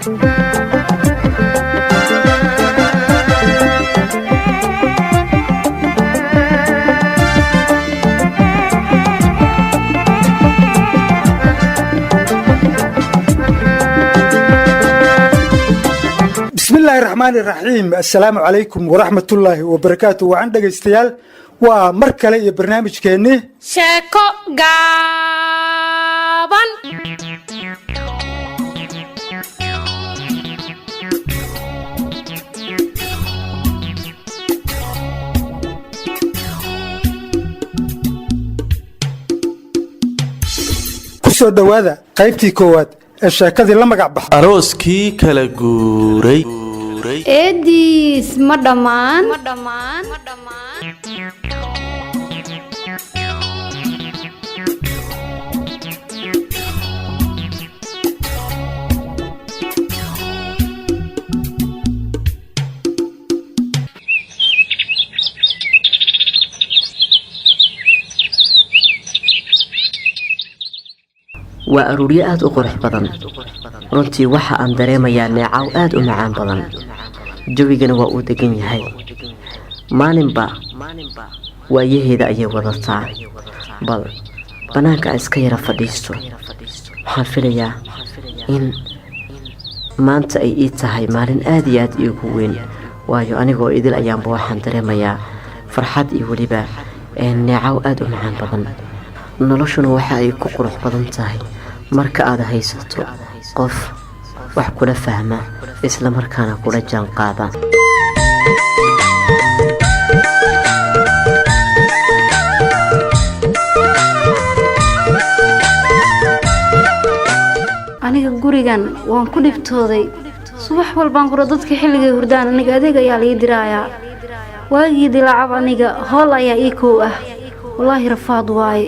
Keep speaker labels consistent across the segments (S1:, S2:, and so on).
S1: بسم الله الرحمن الرحيم السلام عليكم ورحمة الله وبركاته وعندك استيال ومركلة برنامج كأنه
S2: شاكو غابان
S1: كسو دوادا قيبتي كواد الشاكادي لما قعبح
S3: أروسكي كلا جوري
S2: إديس مدمان
S4: وأروريات أقرح بدن runtii waxa aan dareemayaa neecaw aad u macaan badan jawigana waa uu degan yahay maalinba waayaheeda ayay wadataa bal banaanka iska yara fadhiisto waxaan filayaa in maanta ay ii tahay maalin aad iyo aad iigu weyn waayo anigoo idil ayaanba waxaan dareemayaa farxad iyo weliba neecaw aad u macaan badan noloshuna waxa ay ku qurux badan tahay marka aad haysato qof wax kula fahma isla markaana kula jaan qaada
S2: aniga gurigan waan ku dhibtooday subax walbaan qoro dadka xilliga hurdaan aniga adeeg ayaa la ii dirayaa waagii dilacab aniga hool ayaa ii koow ah wallaahi rafaad waaye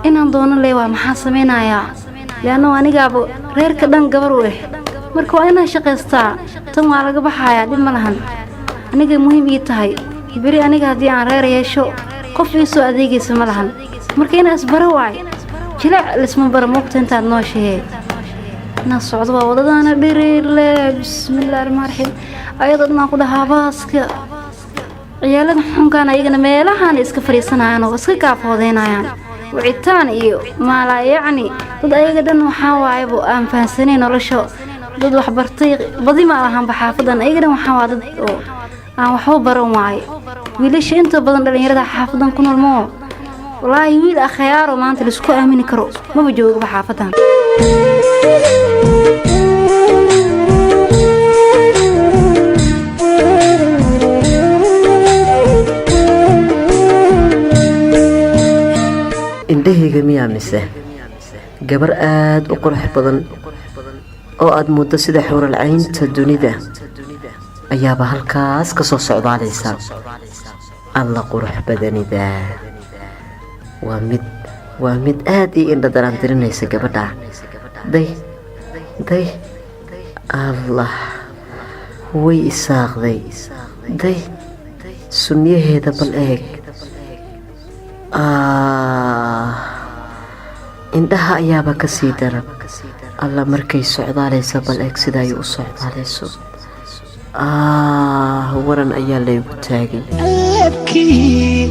S2: inaan doono leeyaa maxaa sameeynayaa laana anigaaba reerka dhan gabar u marka waa inaan shaqeystaa tan waa laga baxayaa dib ma lahan aniga muhiim ii tahay bari aniga hadii aan reer yeesho qof ii soo adeegaysa ma lahan marka inaan isbaro waay jilaac lisma baro moqta intaad noo sheegay na socdo waa wadadana dhiriirle bismillaahir rahmaanir rahiim ayadana ku dhahaa baaska ciyaalada xunkaan ayagana meelahan iska fariisanayaan oo iska kaafoodeenayaan wicitaan iyo maala yacni dad ayaga dhan waxa waaybo aan fahansaneen nolosho dad wax bartay badi ma lahan xaafadan ayaga dhan waxa waa dad oo aan wax u baran waay wiilasha inta badan dhalinyarada xaafadan ku nool moo wallaahi wiil akhyaaro maanta la isku aamini karo ma joogo xaafadan
S4: indhahayga miyaa mise gabar aad u qurux badan oo aad muddo sida xural caynta dunida ayaaba halkaas ka soo socdaalaysa alla qurux badanida waa mid aad ii indha daraantirinaysa gabadha day allah way isaaqday day sunniyaheeda bal eeg indhaha ayaaba ka sii daran alla markay socdaalaysa bal eeg sida ay u socdaalayso waran ayaa laygu taagay
S5: alabkii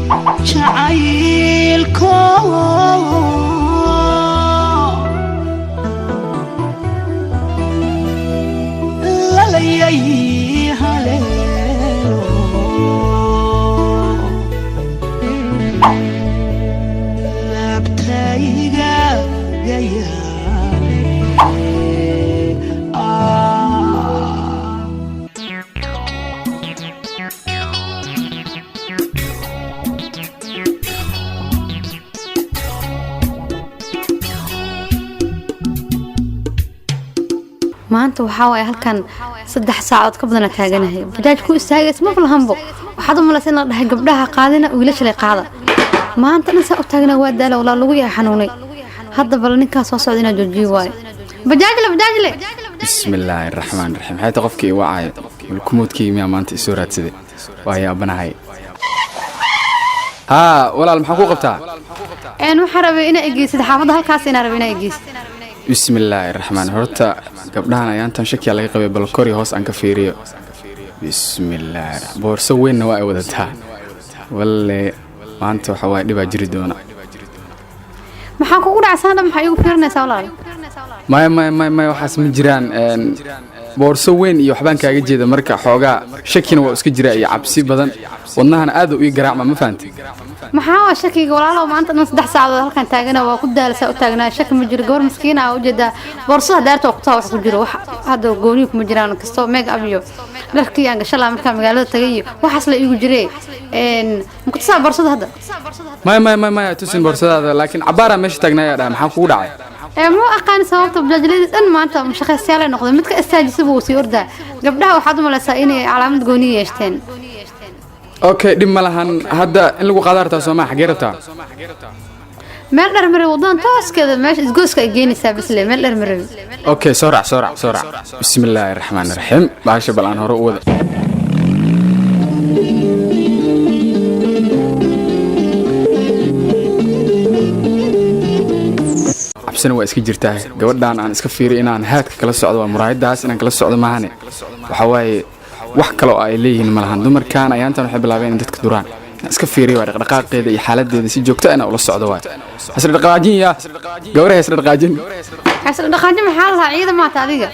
S5: jacaylko lalayay haleelo labtayga gayaane
S2: maanta waxa way halkan 3 saacadood ka badan taaganahay bajaaj ku istaagay ma falahanbo waxaad u malaysay in la dhahay gabdhaha qaadina wiilasha la qaada maanta nasa u taagna waa daalo wala lagu yahay xanuunay hadda bal ninkaas soo socdina joojiyo waay bajaajle
S6: bismillaahir rahmaanir rahiim hayta qofkii wacay kulkumoodkii ma maanta isoo raadsaday waa yaabanahay walaal maxaa ku qabtaa
S2: waxa rabay ina eegaysid xaafada halkaas ina rabay ina eegaysid
S6: bismillaahi raxmaan horta gabdhahan ayaantan shakiya laga qabay bal kori hoos aan ka fiiriyo bismillaahi boorso weynna waa ay wadataa walle maanta waxa waa dhibaa jiri doona
S2: maxaa kugu dhacsan maxaa igu fiirinaysaa walaal
S6: maya waxaas ma jiraan boorso weyn iyo waxbaan kaaga jeeda marka xoogaa shakina waa iska jira iyo cabsi badan wadnahana aad u ii garaacma ma fahanti
S2: maxaa waa shakiga walaalow maanta dhan 3 saacadood halkan taagana waa ku daalasa u taagnaa shaki ma jiro gabar miskiin ah u jeeda boorsada daarta ku taa wax ku jiro wax hada gooni kuma jiraan kasto meeg abiyo dharkii aan gashay markaa magaalada tagay waxaas la iigu jiray ma ku taa boorsada hada
S6: maya tusin boorsadaada laakiin cabaara meesha taagnaa ayaa maxaa kugu dhacay
S2: ma aqaan sababta bajaajlada dhan maanta shaqaystayaal ay noqdeen midka istaajisaba uu sii ordaa gabdhaha waxaad u malaysaa inay calaamad gooni yeeshteen
S6: okay dhib ma lahan hadda in lagu qaadartaa Soomaa xagee rabtaa
S2: meel dhar maray wadaan tooskeeda meesha isgooska ay geenaysaa bisle meel dhar maray
S6: okay soo raac bismillaahir rahmaanir rahiim baasha bal aan hore u wada absana waa iska jirtaa gabadhan aan iska fiiriyo inaan haadka kala socdo waa muraayadaas inaan kala socdo maahane waxa waaye wax kale oo ay leeyihiin malahan dumarkan ayaantan waxay bilaabeen in dadka duraan iska fiiriyo dhaqdhaqaaqeeda iyo xaaladeeda si joogto ah ula socdo waay asr dhaqaajin ya gawraha asr dhaqaajin
S2: maxaa lahaa ciidamada adiga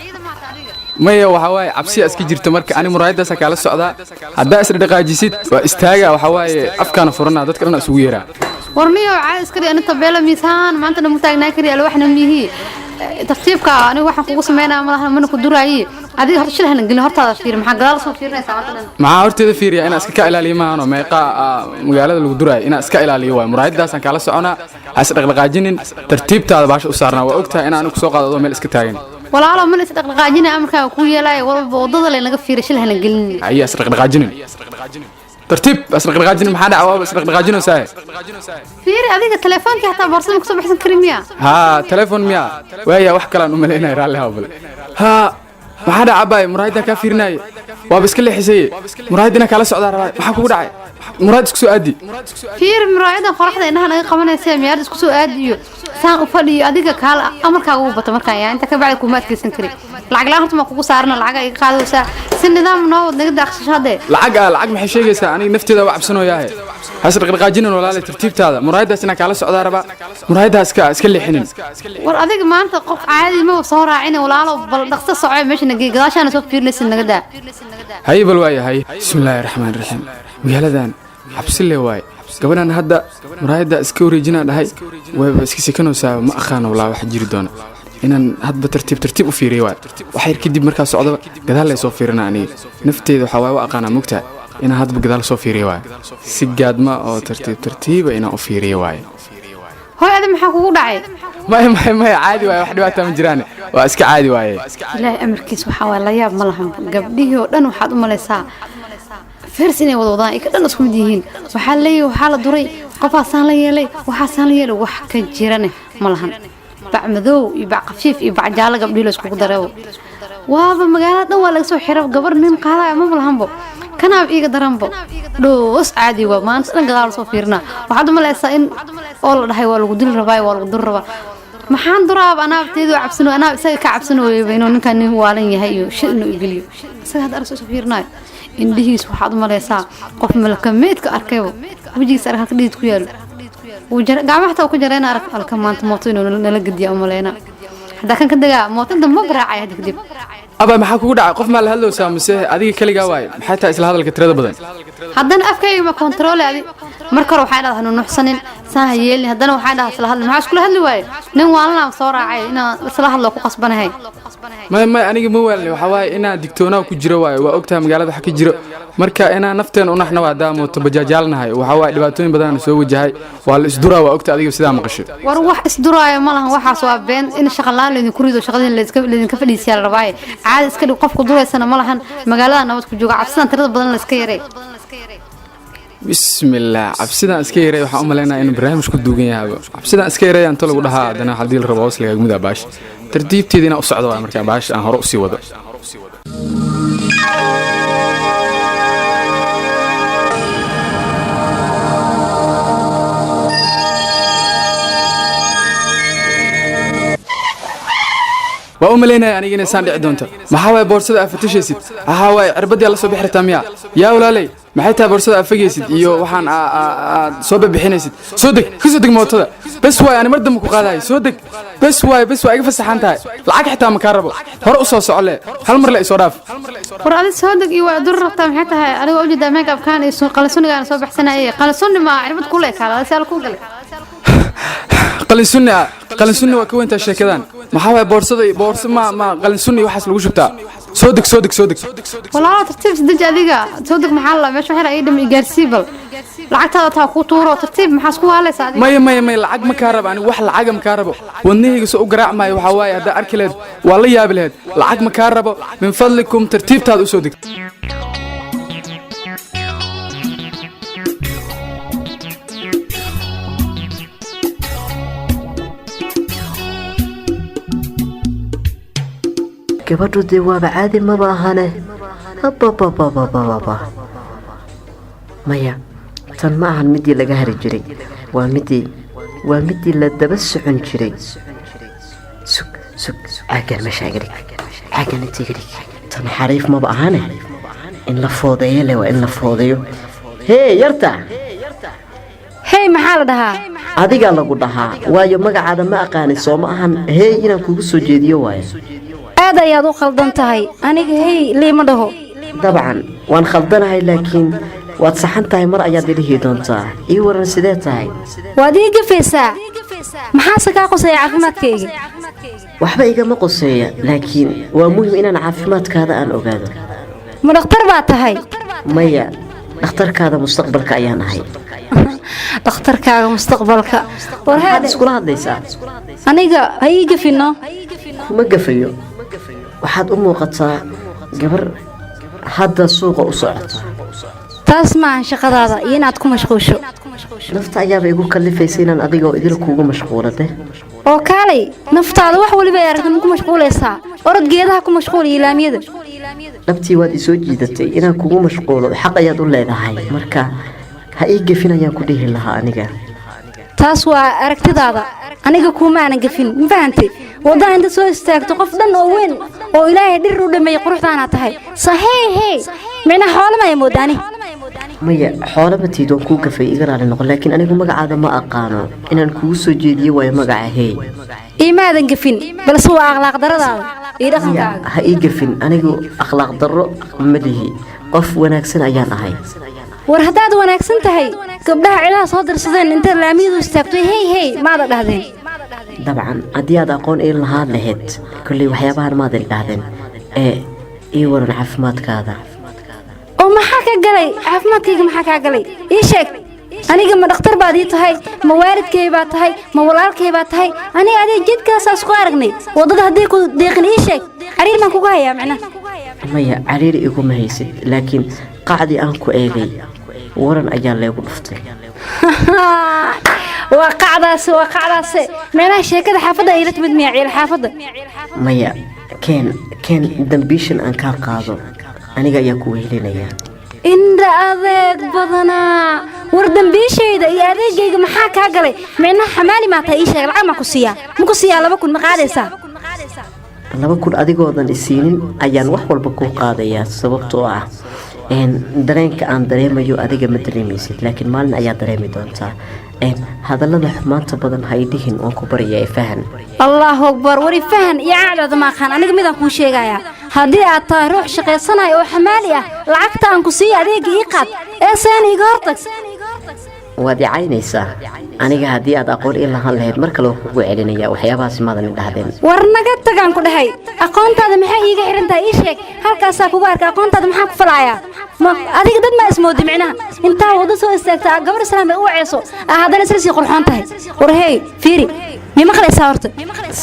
S6: maya waxa waaye cabsi iska jirto marka ani muraayadaas kala socdaa hadda asr dhaqaajisid waa istaaga waxa waaye afkaana furana dadka dhan isugu yeeraa
S2: warniyo caad iska dhigana tabeela miisaan maanta dhan mutaagnaa kariya waxna mihi tartiibka aniga waxaan kugu sameynaa malaha mana ku duraayay adiga horta shilhan gelin hortaada fiir maxaa gadaal soo fiirinaysaa maanta dhan
S6: maxaa horteeda fiiriya inaan iska ka ilaaliyo maano meeqa magaalada lagu duraayo inaan iska ilaaliyo waay muraayadaas aan kala soconaa as dhaqdhaqaajinin tartiibtaada baasha u saarnaa waa ogtahay inaan ku soo qaado meel iska taagan
S2: walaalo man is dhaqdhaqaajina amarkaa ku yeelay walba wadada la naga fiiray shilhan gelin
S6: ay as dhaqdhaqaajinin tartiib as dhaqdhaqaajinin maxaa dhacay as dhaqdhaqaajino saay
S2: fiiri adiga telefoonka hatta boorsada ku soo baxsan karimiya
S6: ha telefoon miya waaya wax kale aan u maleynay raalli habal ha maxaa dhacay muraayada ka fiirnay waa iska leexisay muraayadina kala socdaa rabay maxaa kugu dhacay muraayad isku soo aadi
S2: fiiri muraayada qoraxda inaha naga qabanaysa miyaad isku soo aadiyo saan u fadhiyo adiga kala amarkaaga u bato markaa yaa inta ka bacdi kuma adkeysan kari lacag la horta ma kugu saarna lacag ay qaadaysa si nidaam noo naga daaqshashade lacag
S6: maxay sheegaysaa aniga nafteeda waa cabsanooyahay has dhaqdhaqaajinin walaal tartiibtaada muraayadaas ina kala socdaa raba muraayadaas iska leexinin
S2: war adiga maanta qof caadi ma soo raacin walaalo bal dhaqso socay meesha naga gadaashaana soo fiirnaysan naga daa
S6: hay bal waayahay bismillaahir rahmaanir rahiim magaaladan xabsi le waay gabadhan hadda muraayada iska wareejina dhahay way iska sekanaysaa ma aqaan walaa wax jiri doona inaan hadba tartiib u fiiriyo waay waxa yar kadib markaa socdo gadaal la soo fiirina aniga nafteeda waxa waay aqaana mugta inaan hadba gadaal soo fiiriyo waay si gaadma oo tartiib inaan u fiiriyo waay
S2: hooy aad maxaa kugu dhacay
S6: ma caadi waay wax dhibaato ma jiraan waa iska caadi waay
S2: ilaahay amarkiis waxa waay la yaab ma lahan gabdhihii oo dhan waxaad u malaysaa فارس إني وضوضان إكدنا نسكم ديهين وحالي وحال الدري قفا سان ليالي وحاسان ليالي وحكا جيراني ملهن بعمذو يبع قفيف يبع جالة قبل يلسكو قدروا وهذا مقالات نوال لقسو حرف قبر نين قالا ما ملهنبو كان إيقا درنبو دوس عادي وما نسألن قدار صوفيرنا وحد ملايسا إن أولا رحي والقدل رباي والقدل ربا maxaan duraab anaa teedo cabsano anaa isaga ka cabsano weeyno ninkan nin waalan yahay iyo shilno igeliyo isaga hada arso fiirnaa indhihiis waxaad u malaysaa qof malakameedka arkaybo wajigiisa arka ka dhid ku yaalo uu gacmaha ku jareena arag alka maanta mooto inuu nala gadiya u maleena hada kan ka dagaa mootada ma baraacay hada kadib
S6: aba maxaa kugu dhacay qof ma la hadlowsaa mise adiga kaligaa waay maxay tahay isla hadalka tirada badan
S2: haddana afkayga ma control adi marka hore waxaan dhahaa nuuxsanin saan yeelin haddana waxaan dhahaa isla hadal maxaa isku hadli waay nin waalna soo raacay inaan isla hadlo ku qasbanahay
S6: ma aniga ma waalni waxa waay inaan digtoonaa ku jiro waay waa ogtahay magaalada waxa ka jiro marka inaan nafteen u naxna waa daamo tabajaalnahay waxa waay dhibaatooyin badan soo wajahay waa la isduraa waa ogtahay adiga sidaa maqashay
S2: war wax isduraayo ma lahan waxaas waa been in shaqalaan leedin ku rido shaqadin leedin ka fadhiisiyaa la rabaa caadi iska dhig qofku dureysana ma lahan magaalada nabad ku jooga cabsidan tirada badan la iska yaray
S6: bismillah cabsidan iska yaray waxa u maleynaa in barnaamij ku duugan yahay cabsidan iska yaray aan tolo dhahaa hadana hadii la rabo hoos laga gumida baash tartiibteedina u socdo marka baash aan hore u sii wado waa u maleynaya aniga inay saan dhici doonto maxaa waay boorsada aad fatashaysid aha waay cirbadii la soo bixirtaa miya yaa walaalay maxay tahay boorsada aad fagaysid iyo waxaan aad soo bixinaysid soo deg ka soo deg mootada bas waay ani mar dambe ku qaadahay soo deg bas waay iga fasaxan tahay lacag xitaa ma kaa rabo hore u soo socole hal mar la isoo dhaaf
S2: war adi soo deg iyo waa dur rabtaa maxay tahay aniga u jeedaa make upkaan iyo qalasunigaan soo baxsanayay qalasuni ma cirbad ku leekaala saal ku galay
S6: qalin sunni waa ka weyntaa sheekadan maxaa waay boorso ma qalin sunni waxaas lagu shubtaa soo deg
S2: walaalo tartiib sadej adiga soo deg maxaa la meesha waxay ii dham gaarsiibal lacagtaada taa ku tuuro tartiib maxaa isku haalaysaa adiga
S6: maya lacag ma kaa rabo aniga wax lacag ma kaa rabo wadnahayga soo u garaacmaayo waxaa waaye haddaa arki lahayd waa la yaabi lahayd lacag ma kaa rabo min fadlikum tartiibtaada u soo deg
S4: gabadhu dee waaba caadi maba ahane maya tan ma ahan midii laga hari jiray waa midii la daba socon jiray sug caagan mashaagirig caagan intigirig tan xariif maba ahane in la foodeeyo le waa in la foodeeyo hee yarta
S2: hey maxaa la dhahaa
S4: adigaa lagu dhahaa waayo magacaada ma aqaani soo ma ahan hey inaan kugu soo jeediyo waayo
S2: aad ayaad u khaldan tahay aniga hey liima dhaho
S4: dabcan waan khaldanahay laakiin waad saxan tahay mar ayaad idhihi doontaa ii waran sidee tahay
S2: waad ii gafaysaa maxaase kaa qoseeya caafimaadkayga
S4: waxba igama qoseeya laakiin waa muhiim inaan caafimaadkaada aan ogaado
S2: ma dhakhtar baa tahay
S4: maya dhakhtarkaada mustaqbalka ayaan ahay
S2: dhakhtarkaaga mustaqbalka
S4: waxaad iskula hadlaysaa
S2: aniga ha ii gafino
S4: kuma gafayo waxaad u muuqataa gabar hadda suuqa u socota
S2: taas maahan shaqadaada iyo inaad ku mashquusho
S4: nafta ayaaba igu kallifaysa inaan adigoo idil kuugu mashquulade
S2: oo kaalay naftaada wax waliba ay aragtan ku mashquulaysaa orod geedaha ku mashquul iyo laamiyada
S4: dhabtii waad isoo jiidatay inaan kugu mashquulo xaq ayaad u leedahay marka ha ii gafin ayaan ku dhihi lahaa aniga
S2: taas waa aragtidaada aniga kuma aanan gafin ma fahantay wadada inta soo istaagto qof dhan oo weyn oo ilaahay dhir u dhameeyay quruxdaana tahay saxiixay mina xoolo ma moodaani
S4: maya xoolo ma tiido ku gafay iga raali noqon laakiin anigu magacaada ma aqaano inaan kugu soo jeediyo way magaca hey
S2: imaadan gafin balse waa akhlaaq daradaada iyo dhaqankaaga
S4: ha ii gafin anigu akhlaaq darro ma lihi qof wanaagsan ayaan ahay
S2: war haddaad wanaagsan tahay gabdhaha ciidaha soo dirsadeen inta laamiyadu istaagto hey maada dhahdeen
S4: dabcan haddii aad aqoon ii lahaan lahayd kolley waxyaabahan maadan dhahdeen ee ii waran caafimaadkaada
S2: oo maxaa ka galay caafimaadkayga maxaa kaa galay ii sheeg aniga ma dhakhtar baad ii tahay ma waalidkay baa tahay ma walaalkay baa tahay aniga adiga jidkaasaas ku aragnay wadada haddii ku deeqin ii sheeg cariir baan kugu hayaa macnaha
S4: maya cariir iguma haysid laakiin qacdii aan ku eegay waran ayaa leegu dhuftay
S2: waa qacdaas meelaha sheekada xaafadda ay la timid miya ciil xaafadda
S4: maya keen dambiishan aan kaa qaado aniga ayaa ku wehelinaya
S2: indha adeeg badanaa war dambiishayda iyo adeegayga maxaa kaa galay micnaha xamaali maa tahay ii sheeg lacag ma ku siiyaa 2,000 ma qaadaysaa
S4: 2,000 adigoodan isiinin ayaan wax walba ku qaadayaa sababtoo ah dareenka aan dareemayo adiga ma dareemaysid laakiin maalin ayaa dareemi doontaa hadallada xumaanta badan ha idhihin waan ku baryaa fahan
S2: allahu akbar wari fahan iyo caadada ma aqaan aniga midaan kuu sheegayaa haddii aad tahay ruux shaqaysanayo oo xamaali ah lacagta aan ku siiyo adeega ii qaad ee saan iga hortag
S4: waad icaynaysaa aniga haddii aad aqoon ii lahaan lahayd mar kale kugu celinaya waxyaabahaas maadan idhahdeen
S2: war naga tagaan ku dhahay aqoontaada maxay iiga xiran tahay ii sheeg halkaasaa kugu arka aqoontaada maxaa ku falayaa ma adiga dad ma ismoodi micnaha intaa wada soo istaagtaa gabar islaam ay u ceeso haddana isla sii qurxoon tahay war hey fiiri mima qalaysaa horta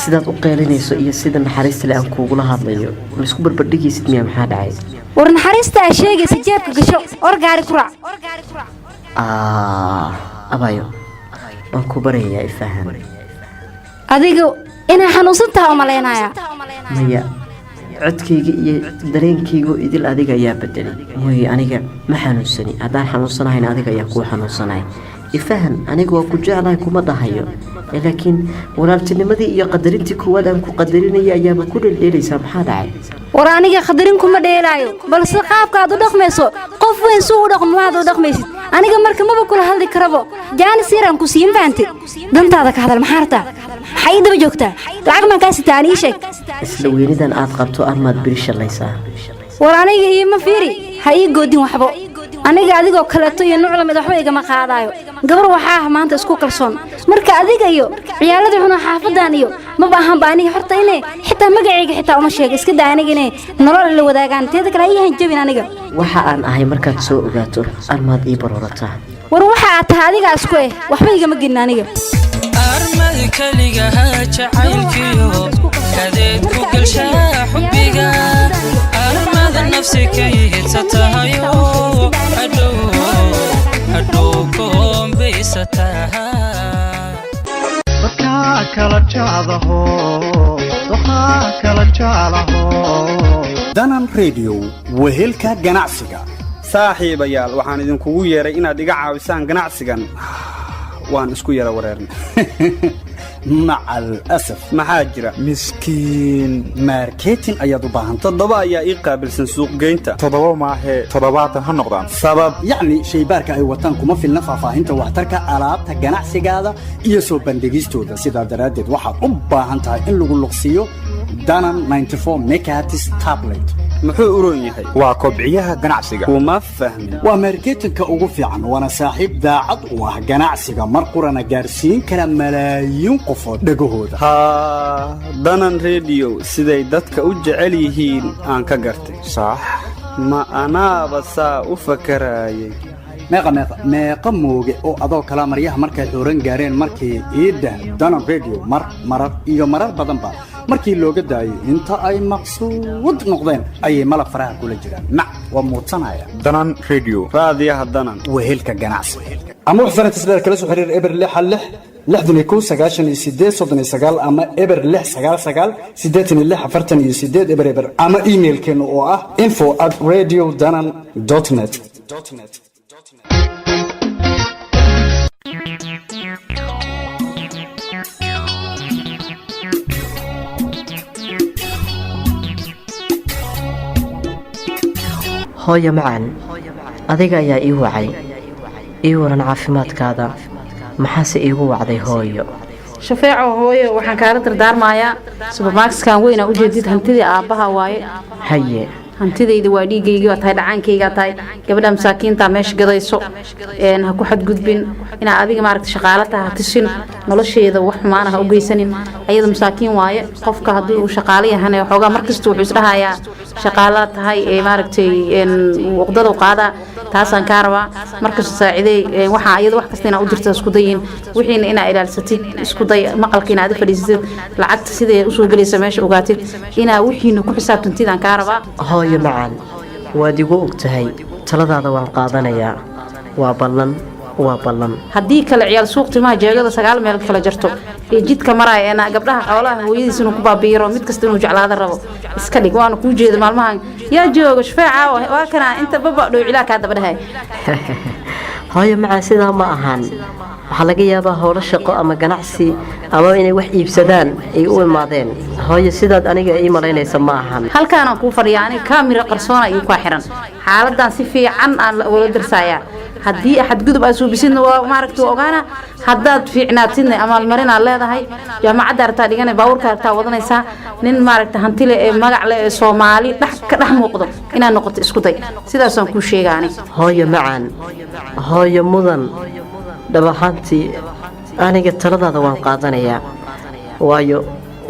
S4: sidaad u qeylinayso iyo sida naxariista le aan kuugula hadlayo ma isku barbardhigaysid miyaa maxaa dhacay
S2: war naxariista aa sheegaysa jeebka gasho or gaari ku raac
S4: abayo waan ku barayaa ifahan
S2: adiga inaa xanuunsan tahay u malaynayaa
S4: maya codkayga iyo dareenkayga idil adiga ayaa bedelay mooye aniga ma xanuunsani haddaan xanuunsanahayna adiga ayaa kuu xanuunsanay ifahan anigu waa ku jeclahay kuma dhahayo laakiin walaaltinimadii iyo qadarintii kuwaad aan ku qadarinaya ayaaba ku dheelaysaa maxaa dhacay
S2: war aniga qadarin kuma dheelaayo balse qaabka aad u dhaqmayso qof weyn suu u dhaqmo maad u dhaqmaysid aniga marka maba kula hadli karabo jaani siiraan ku siin fahanti dantaada ka hadal maxaa rabtaa maxay daba joogtaa lacag ma ka sitaan ii sheeg
S4: isla weynidan aad qabto armaad biri shalaysaa
S2: war aniga iyo ma fiiri ha ii goodin waxbo aniga adigoo kaleeto iyo nuuc lamid waxba igama qaadaayo gabar waxaa ah maanta isku kalsoon marka adiga iyo ciyaalada xuna xaafadan iyo ma baahan ba aniga horta inay xitaa magacayga xitaa uma sheeg iska daa aniga inay nolol la wadaagaan teeda kale ayahan jabin aniga
S4: waxa aan ahay markaad soo ogaato armaad ii baroorataa
S2: war waxa aad tahay adiga isku waxba igama gelin aniga
S5: armad kaliga jacaylkiyo kadeed ku galshaa xubbiga armad nafsika yitsatahayo hadhow koombaysataha
S7: dadkaa kala jecdaho waxaa kala jeclaho
S8: danan radio wehelka ganacsiga
S9: saaxiibayaal waxaan idinkugu yeeray inaad iga caawisaan ganacsigan waan isku yara wareernay
S8: macal asaf
S9: maxaa jira
S8: miskiin
S9: marketing ayaad u baahan toddoba ayaa ii qaabilsan suuqgeynta
S10: toddoba maahe toddobaatan ha noqdaan
S9: sabab
S8: yacni shaybaarka ay wataan kuma filna faahfaahinta waxtarka alaabta ganacsigaada iyo soo bandhigistooda sidaa daraaddeed waxaad u baahan tahay in lagu luqsiiyo danan 94 mekatis tablet
S9: muxuu u roon yahay
S10: waa kobciyaha ganacsiga
S9: kuma fahmin
S8: waa marketingka ugu fiican waana saaxiib daacad u ah ganacsiga mar qurana gaarsiin kara malaayiin qofood dhagahooda
S9: haa danan radio siday dadka u jecel yihiin aan ka gartay
S10: sax
S9: ma anaaba saa u fakaraayay
S8: meeqa mooge oo adoo kala maryaha markay xooran gaareen markii iidda danan radio marar badanba markii looga daayay inta ay maqsuud noqdeen ayay malab faraha kula jiraan nac waa muudsanaya
S10: danan radio
S9: raadiyaha danan
S8: wehelka ganacsi ama wax sanad isdheer kala soo xiriir eber 6 ama eber 6 eber ama emailkeena oo ah info@radiodanan.net
S4: hooyo macaan adiga ayaa ii wacay ii waran caafimaadkaada maxaase iigu wacday hooyo
S11: shafeeco hooyo waxaan kaala dardaarmayaa subermarketkan weyn u jeedid hantidii aabbaha waaye
S4: haye
S11: hantidayda waa dhiigayga waa tahay dhacaankayga tahay gabadha masaakiinta meesha gadayso ha ku xadgudbin inaa adiga maaragtay shaqaale tahay ha tusin nolosheeda wax xumaan ah u geysanin ayada masaakiin waaye qofka haddii uu shaqaale yahana waxoogaa markasta wuxuu isdhahayaa shaqaala tahay maaragtay waqdada qaada taasaan kaa rabaa markasta saaciday waxaa ayada wax kasta inaa u dirta isku dayin wixiina inaa ilaalsatid isku day maqalka inaad fadhiisatid lacagta sidee usoo gelaysa meesha ogaatid inaa wixiina ku xisaabtantidaan kaa rabaa
S4: hooyo macaan waad igu og tahay taladaada waan qaadanayaa waa ballan
S11: haddii kale ciyaal suuq timaha jeegada 9 meel kala jarto ee jidka maraya gabdhaha xoolaha hooyadiis inuu ku baabiiro mid kasta inuu jeclaada rabo iska dhig waana kuu jeeda maalmahan yaa jooga shafeeca waa kana inta baba dhowcilaa ka daba dhahay
S4: hooyo macaan sidaa ma ahan waxaa laga yaabaa howlo shaqo ama ganacsi ama inay wax iibsadaan ay u imaadeen hooyo sidaad aniga ii malaynaysa ma ahan
S11: halkaanaan kuu fadhiya aniga kaamira qarsoona iyo ku xiran xaaladan si fiican aan wada dirsayaa haddii xadgudub aad suubisidna waa maaragtay ogaana haddaad fiicnaatidna amaalmarin aad leedahay jaamacadda artaa dhiganay baabuurka artaa wadanaysaa nin maaragtay hantile ee magac leh ee Soomaali ka dhex muuqdo inaad noqoto isku day sidaasaan kuu sheegaani
S4: hooyo macaan hooyo mudan dhabaxantii aniga taladaada waan qaadanayaa waayo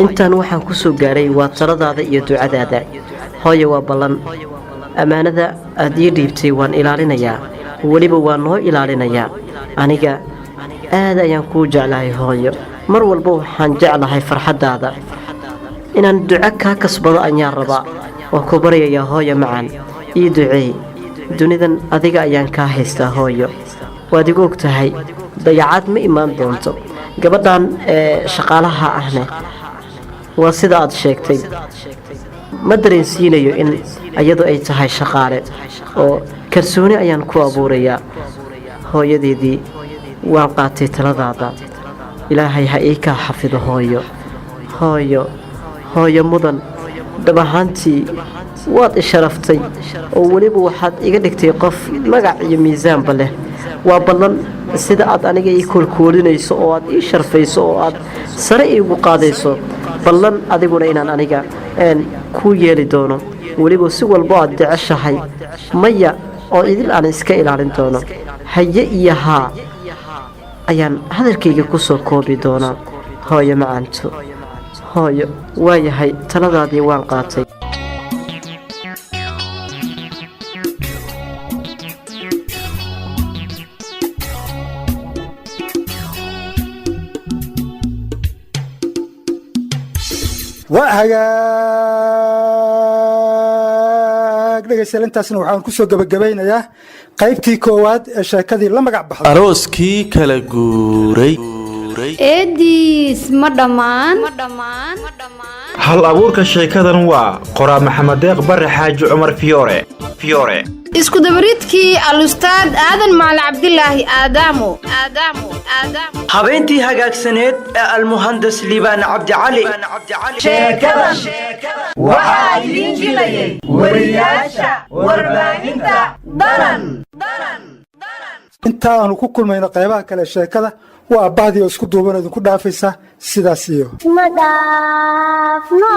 S4: intaan waxaan ku soo gaaray waa taladaada iyo ducadaada hooyo waa ballan ammaanada aad ii dhiibtay waan ilaalinayaa weliba waan noo ilaalinayaa aniga aad ayaan kuu jeclahay hooyo mar walba waxaan jeclahay farxaddaada inaan duco kaa kasbado ayaan rabaa waan ku baryayaa hooyo macaan ii duceey dunidan adiga ayaan kaa haystaa hooyo waad igu og tahay dayacaad ma imaan doonto gabadhan shaqaalaha ahne waa sida aad sheegtay ma dareensiinayo in iyadu ay tahay shaqaale oo kalsooni ayaan ku abuurayaa hooyadeedii waan qaatay taladaada ilaahay ha ii kaa xafido hooyo hooyo mudan dhab ahaantii waad i sharaftay oo weliba waxaad iga dhigtay qof magac iyo miisaanba leh waa ballan sida aad aniga ii koolkoolinayso oo aad ii sharfayso oo aad sare iigu qaadayso ballan adiguna inaan aniga kuu yeeli doono weliba si walbo aad jeceshahay maya oo idil aan iska ilaalin doono haye iyo haa ayaan hadalkayga ku soo koobi doonaa hooyo macaanto hooyo waayahay taladaadii waan qaatay
S1: waa hagaag dhegaystayaal intaasna waxaan ku soo gabagabaynayaa qaybtii koowaad ee sheekadii la magac baxday
S3: arooskii kala guuray
S2: eediis ma dhammaan
S12: hal abuurka sheekadan waa qoraa maxamed deeq bare xaaji cumar fiyoore
S13: isku dabaridkii alustaad aadan macali cabdilaahi aadaamo
S14: habeentii hagaagsaneed ee almuhandas liibaan cabdicali
S15: sheekadan waxaa idiin jilayay wariyaasha warbaahinta danan
S1: inta aanu ku kulmayno qaybaha kale sheekada waa bahdii oo isku duuban idinku dhaafaysa sidaas iyo
S2: ma dhaafno